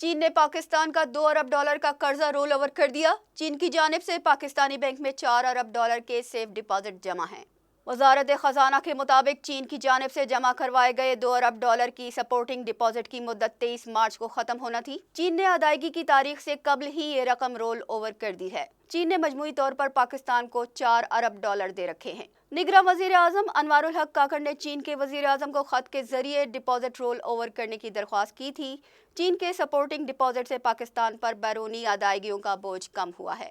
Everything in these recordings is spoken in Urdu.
چین نے پاکستان کا $2 ارب کا قرضہ رول اوور کر دیا۔ چین کی جانب سے پاکستانی بینک میں $4 ارب کے سیف ڈپازٹ جمع ہیں۔ وزارت خزانہ کے مطابق چین کی جانب سے جمع کروائے گئے $2 ارب کی سپورٹنگ ڈپازٹ کی مدت 23 مارچ کو ختم ہونا تھی۔ چین نے ادائیگی کی تاریخ سے قبل ہی یہ رقم رول اوور کر دی ہے۔ چین نے مجموعی طور پر پاکستان کو $4 ارب دے رکھے ہیں۔ نگراں وزیر اعظم انوار الحق کاکڑ نے چین کے وزیر اعظم کو خط کے ذریعے ڈپازٹ رول اوور کرنے کی درخواست کی تھی۔ چین کے سپورٹنگ ڈپازٹ سے پاکستان پر بیرونی ادائیگیوں کا بوجھ کم ہوا ہے۔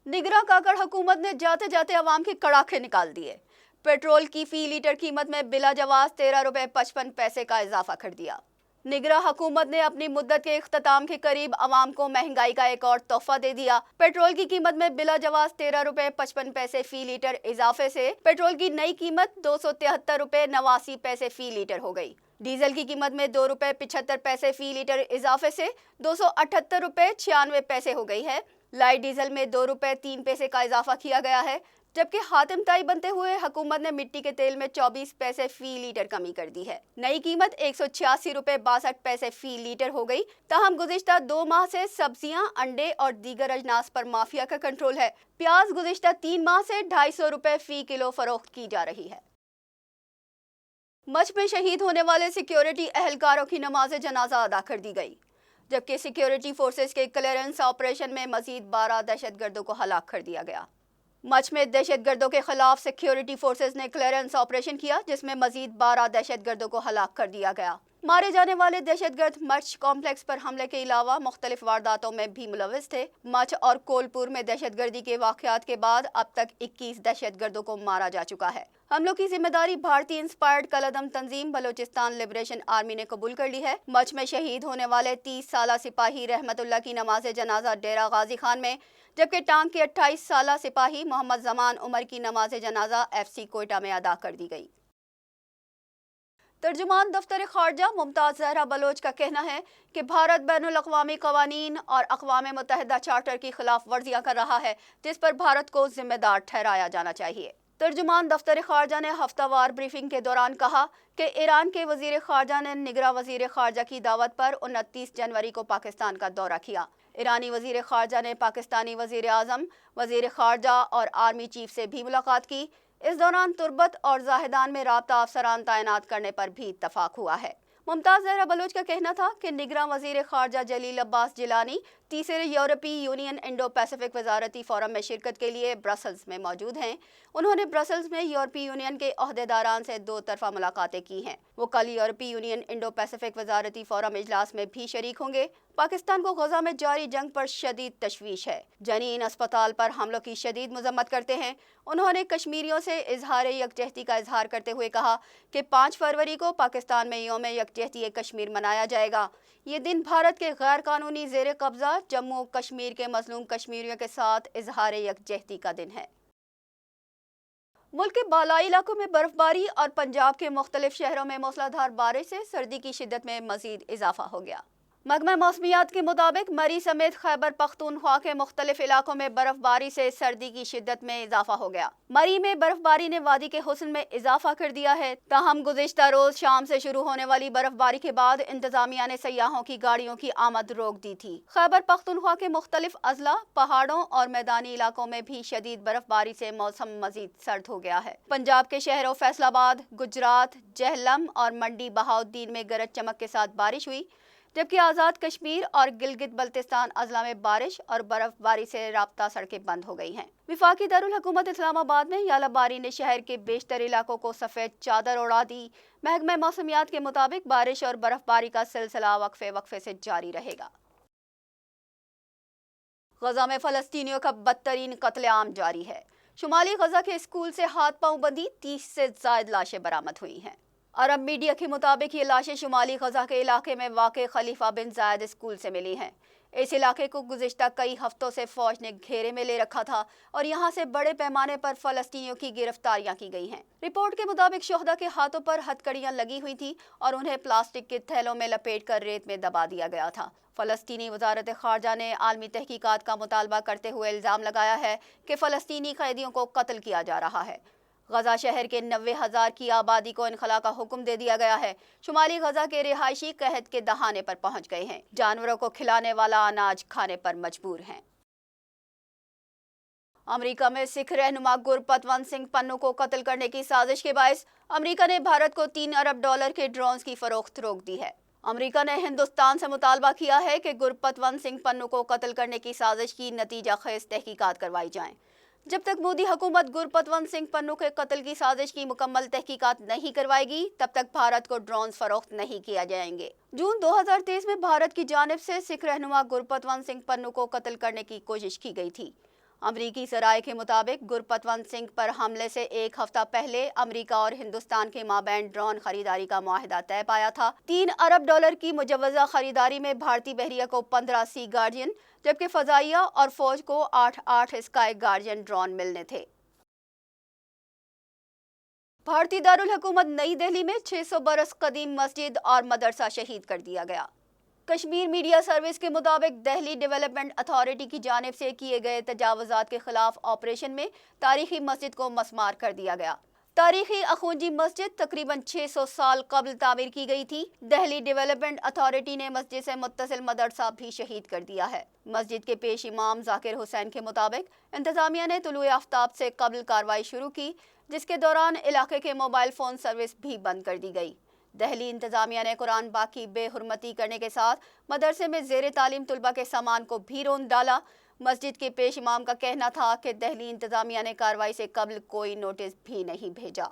نگراں کاکڑ حکومت نے جاتے جاتے عوام کے کڑاکے نکال دیے۔ پیٹرول کی فی لیٹر قیمت میں بلا جواز $13.55 کا اضافہ کر دیا۔ نگراں حکومت نے اپنی مدت کے اختتام کے قریب عوام کو مہنگائی کا ایک اور تحفہ دے دیا۔ پیٹرول کی قیمت میں بلا جواز $13.55 فی لیٹر اضافے سے پیٹرول کی نئی قیمت $273.89 فی لیٹر ہو گئی۔ ڈیزل کی قیمت میں $2.75 فی لیٹر اضافے سے $278.96 ہو گئی ہے۔ لائٹ ڈیزل میں $2.03 کا اضافہ کیا گیا ہے، جبکہ حاتم طائی بنتے ہوئے حکومت نے مٹی کے تیل میں 24 پیسے فی لیٹر کمی کر دی ہے۔ نئی قیمت $186.62 فی لیٹر ہو گئی۔ تاہم گزشتہ 2 ماہ سے سبزیاں، انڈے اور دیگر اجناس پر مافیا کا کنٹرول ہے۔ پیاز گزشتہ 3 ماہ سے $250 فی کلو فروخت کی جا رہی ہے۔ مچھ میں شہید ہونے والے سیکیورٹی اہلکاروں کی نماز جنازہ ادا کر دی گئی، جبکہ سیکیورٹی فورسز کے کلیئرنس آپریشن میں مزید 12 دہشت گردوں کو ہلاک کر دیا گیا۔ مچھ میں دہشت گردوں کے خلاف سیکیورٹی فورسز نے کلیئرنس آپریشن کیا، جس میں مزید 12 دہشت گردوں کو ہلاک کر دیا گیا۔ مارے جانے والے دہشت گرد مچھ کمپلیکس پر حملے کے علاوہ مختلف وارداتوں میں بھی ملوث تھے۔ مچھ اور کولپور میں دہشت گردی کے واقعات کے بعد اب تک 21 دہشت گردوں کو مارا جا چکا ہے۔ حملوں کی ذمہ داری بھارتی انسپائرڈ کالعدم تنظیم بلوچستان لبریشن آرمی نے قبول کر لی ہے۔ مچھ میں شہید ہونے والے 30 سالہ سپاہی رحمت اللہ کی نماز جنازہ ڈیرہ غازی خان میں، جبکہ ٹانک کے 28 سالہ سپاہی محمد زمان عمر کی نماز جنازہ FC کوئٹہ میں ادا کر دی گئی۔ ترجمان دفتر خارجہ ممتاز زہرا بلوچ کا کہنا ہے کہ بھارت بین الاقوامی قوانین اور اقوام متحدہ چارٹر کی خلاف ورزیاں کر رہا ہے، جس پر بھارت کو ذمہ دار ٹھہرایا جانا چاہیے۔ ترجمان دفتر خارجہ نے ہفتہ وار بریفنگ کے دوران کہا کہ ایران کے وزیر خارجہ نے نگراں وزیر خارجہ کی دعوت پر 29 جنوری کو پاکستان کا دورہ کیا۔ ایرانی وزیر خارجہ نے پاکستانی وزیر اعظم، وزیر خارجہ اور آرمی چیف سے بھی ملاقات کی۔ اس دوران تربت اور زاہدان میں رابطہ افسران تعینات کرنے پر بھی اتفاق ہوا ہے۔ ممتاز زہرا بلوچ کا کہنا تھا کہ نگراں وزیر خارجہ جلیل عباس جیلانی تیسرے یورپی یونین انڈو پیسفک وزارتی فورم میں شرکت کے لیے برسلز میں موجود ہیں۔ انہوں نے برسلز میں یورپی یونین کے عہدیداران سے 2 طرفہ ملاقاتیں کی ہیں۔ وہ کل یورپی یونین انڈو پیسفک وزارتی فورم اجلاس میں بھی شریک ہوں گے۔ پاکستان کو غزہ میں جاری جنگ پر شدید تشویش ہے۔ جنین اسپتال پر حملوں کی شدید مذمت کرتے ہیں۔ انہوں نے کشمیریوں سے اظہار یکجہتی کا اظہار کرتے ہوئے کہا کہ 5 فروری کو پاکستان میں یوم یکجہتی کشمیر منایا جائے گا۔ یہ دن بھارت کے غیر قانونی زیر قبضہ جموں و کشمیر کے مظلوم کشمیریوں کے ساتھ اظہار یکجہتی کا دن ہے۔ ملک کے بالائی علاقوں میں برف باری اور پنجاب کے مختلف شہروں میں موسلادھار بارش سے سردی کی شدت میں مزید اضافہ ہو گیا۔ محکمہ موسمیات کے مطابق مری سمیت خیبر پختونخوا کے مختلف علاقوں میں برف باری سے سردی کی شدت میں اضافہ ہو گیا۔ مری میں برف باری نے وادی کے حسن میں اضافہ کر دیا ہے۔ تاہم گزشتہ روز شام سے شروع ہونے والی برف باری کے بعد انتظامیہ نے سیاحوں کی گاڑیوں کی آمد روک دی تھی۔ خیبر پختونخوا کے مختلف اضلاع، پہاڑوں اور میدانی علاقوں میں بھی شدید برف باری سے موسم مزید سرد ہو گیا ہے۔ پنجاب کے شہروں فیصل آباد، گجرات، جہلم اور منڈی بہاؤالدین میں گرج چمک کے ساتھ بارش ہوئی، جبکہ آزاد کشمیر اور گلگت بلتستان اضلاع میں بارش اور برف باری سے رابطہ سڑکیں بند ہو گئی ہیں۔ وفاقی دارالحکومت اسلام آباد میں یالہ باری نے شہر کے بیشتر علاقوں کو سفید چادر اڑا دی۔ محکمہ موسمیات کے مطابق بارش اور برف باری کا سلسلہ وقفے وقفے سے جاری رہے گا۔ غزہ میں فلسطینیوں کا بدترین قتل عام جاری ہے۔ شمالی غزہ کے اسکول سے ہاتھ پاؤں بندھی 30 سے زائد لاشیں برآمد ہوئی ہیں۔ عرب میڈیا کے مطابق یہ لاشیں شمالی غزہ کے علاقے میں واقع خلیفہ بن زائد اسکول سے ملی ہیں۔ اس علاقے کو گزشتہ کئی ہفتوں سے فوج نے گھیرے میں لے رکھا تھا اور یہاں سے بڑے پیمانے پر فلسطینیوں کی گرفتاریاں کی گئی ہیں۔ رپورٹ کے مطابق شہداء کے ہاتھوں پر ہتھکڑیاں لگی ہوئی تھیں اور انہیں پلاسٹک کے تھیلوں میں لپیٹ کر ریت میں دبا دیا گیا تھا۔ فلسطینی وزارت خارجہ نے عالمی تحقیقات کا مطالبہ کرتے ہوئے الزام لگایا ہے کہ فلسطینی قیدیوں کو قتل کیا جا رہا ہے۔ غزہ شہر کے 90,000 کی آبادی کو انخلا کا حکم دے دیا گیا ہے۔ شمالی غزہ کے رہائشی قحط کے دہانے پر پہنچ گئے ہیں، جانوروں کو کھلانے والا اناج کھانے پر مجبور ہیں۔ امریکہ میں سکھ رہنما گرپتونت سنگھ پنو کو قتل کرنے کی سازش کے باعث امریکہ نے بھارت کو $3 ارب کے ڈرونز کی فروخت روک دی ہے۔ امریکہ نے ہندوستان سے مطالبہ کیا ہے کہ گرپتونت سنگھ پنو کو قتل کرنے کی سازش کی نتیجہ خیز تحقیقات کروائی جائیں۔ جب تک مودی حکومت گرپتونت سنگھ پنو کے قتل کی سازش کی مکمل تحقیقات نہیں کروائے گی، تب تک بھارت کو ڈرونز فروخت نہیں کیا جائیں گے۔ جون 2023 میں بھارت کی جانب سے سکھ رہنما گرپتونت سنگھ پنو کو قتل کرنے کی کوشش کی گئی تھی۔ امریکی ذرائع کے مطابق گرپتونت سنگھ پر حملے سے ایک ہفتہ پہلے امریکہ اور ہندوستان کے مابین ڈرون خریداری کا معاہدہ طے پایا تھا۔ $3 ارب کی مجوزہ خریداری میں بھارتی بحریہ کو 15 سی گارڈین جبکہ فضائیہ اور فوج کو 8 اسکائی گارڈین ڈرون ملنے تھے۔ بھارتی دارالحکومت نئی دہلی میں 600 برس قدیم مسجد اور مدرسہ شہید کر دیا گیا۔ کشمیر میڈیا سروس کے مطابق دہلی ڈیولپمنٹ اتھارٹی کی جانب سے کیے گئے تجاوزات کے خلاف آپریشن میں تاریخی مسجد کو مسمار کر دیا گیا۔ تاریخی اخونجی مسجد تقریباً 600 سال قبل تعمیر کی گئی تھی۔ دہلی ڈیولپمنٹ اتھارٹی نے مسجد سے متصل مدرسہ بھی شہید کر دیا ہے۔ مسجد کے پیش امام ذاکر حسین کے مطابق انتظامیہ نے طلوع آفتاب سے قبل کارروائی شروع کی، جس کے دوران علاقے کے موبائل فون سروس بھی بند کر دی گئی۔ دہلی انتظامیہ نے قرآن پاک کی بے حرمتی کرنے کے ساتھ مدرسے میں زیر تعلیم طلبہ کے سامان کو بھی رون ڈالا۔ مسجد کے پیش امام کا کہنا تھا کہ دہلی انتظامیہ نے کارروائی سے قبل کوئی نوٹس بھی نہیں بھیجا۔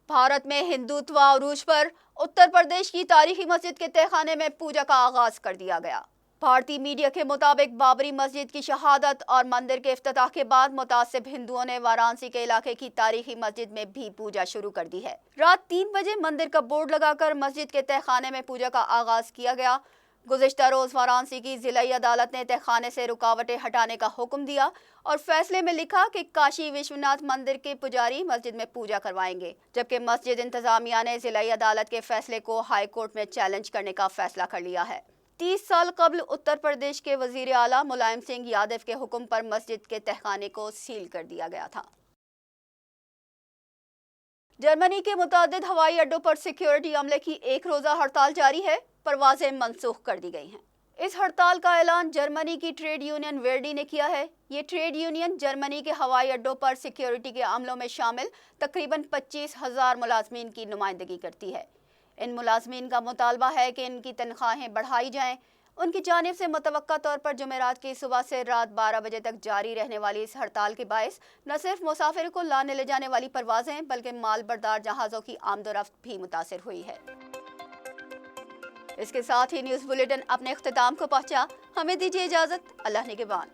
بھارت میں ہندوتوا عروج پر اتر پردیش کی تاریخی مسجد کے تہخانے میں پوجا کا آغاز کر دیا گیا۔ بھارتی میڈیا کے مطابق بابری مسجد کی شہادت اور مندر کے افتتاح کے بعد متعصب ہندوؤں نے وارانسی کے علاقے کی تاریخی مسجد میں بھی پوجا شروع کر دی ہے۔ رات 3 بجے مندر کا بورڈ لگا کر مسجد کے تہخانے میں پوجا کا آغاز کیا گیا۔ گزشتہ روز وارانسی کی ضلعی عدالت نے تہخانے سے رکاوٹیں ہٹانے کا حکم دیا اور فیصلے میں لکھا کہ کاشی وشوناتھ مندر کے پجاری مسجد میں پوجا کروائیں گے، جبکہ مسجد انتظامیہ نے ضلعی عدالت کے فیصلے کو ہائی کورٹ میں چیلنج کرنے کا فیصلہ کر لیا ہے۔ 30 سال قبل اتر پردیش کے وزیر اعلیٰ ملائم سنگھ یادو کے حکم پر مسجد کے تہخانے کو سیل کر دیا گیا تھا۔ جرمنی کے متعدد ہوائی اڈوں پر سیکیورٹی عملے کی ایک روزہ ہڑتال جاری ہے، پروازیں منسوخ کر دی گئی ہیں۔ اس ہڑتال کا اعلان جرمنی کی ٹریڈ یونین ویرڈی نے کیا ہے۔ یہ ٹریڈ یونین جرمنی کے ہوائی اڈوں پر سیکیورٹی کے عملوں میں شامل تقریباً 25,000 ملازمین کی نمائندگی کرتی ہے۔ ان ملازمین کا مطالبہ ہے کہ ان کی تنخواہیں بڑھائی جائیں۔ ان کی جانب سے متوقع طور پر جمعرات کی صبح سے رات 12 بجے تک جاری رہنے والی اس ہڑتال کے باعث نہ صرف مسافر کو لانے لے جانے والی پروازیں بلکہ مال بردار جہازوں کی آمد و رفت بھی متاثر ہوئی ہے۔ اس کے ساتھ ہی نیوز بلیٹن اپنے اختتام کو پہنچا۔ ہمیں دیجیے اجازت۔ اللہ نگہبان۔